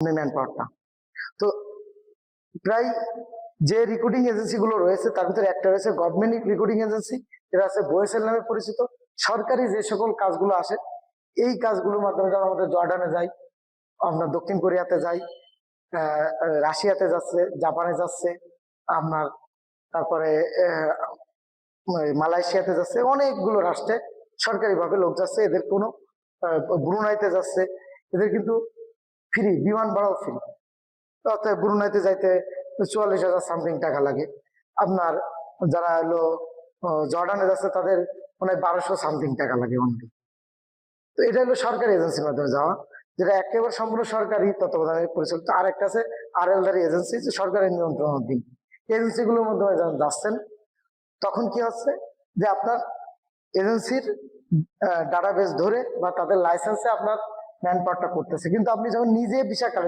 Man পাওয়ারটা। তো প্রায় যে রিক্রুটিং এজেন্সি গুলো রয়েছে তার ভিতরে একটা রয়েছে গভর্নমেন্ট রিক্রুটিং এজেন্সি, এটা আছে বোয়েসেল নামে পরিচিত। সরকারি যে সকল কাজগুলো আসে এই কাজগুলোর মাধ্যমে যেমন আমাদের জর্ডানে যাই, আমরা দক্ষিণ কোরিয়াতে যাই, রাশিয়াতে যাচ্ছে, জাপানে যাচ্ছে, আপনার তারপরে মালয়েশিয়াতে যাচ্ছে, অনেকগুলো রাষ্ট্রে সরকারিভাবে লোক যাচ্ছে। এদের কোনো ব্রুনাইতে যাচ্ছে, এদের কিন্তু ফ্রি, বিমান ভাড়াও ফ্রি। অর্থাৎ ব্রুনাইতে যাইতে 44,000 সামথিং টাকা লাগে। আপনার যারা হলো জর্ডানে যাচ্ছে তাদের মানে 1200 সামথিং টাকা লাগে অনলি। তো এটা হলো সরকারি এজেন্সির মাধ্যমে যাওয়া, যেটা একেবারে সম্পূর্ণ সরকারি তত্ত্বাবধানে পরিচালিত। আর একটা আছে আরএলদারি এজেন্সি, যে সরকারের নিয়ন্ত্রণাধীন। এজেন্সিগুলোর মাধ্যমে যখন যাচ্ছেন তখন কি হচ্ছে যে আপনার এজেন্সির ডাটাবেস ধরে বা তাদের লাইসেন্সে আপনার ম্যান পাওয়ারটা করতেছে, কিন্তু আপনি যখন নিজে ভিসা কালেক্ট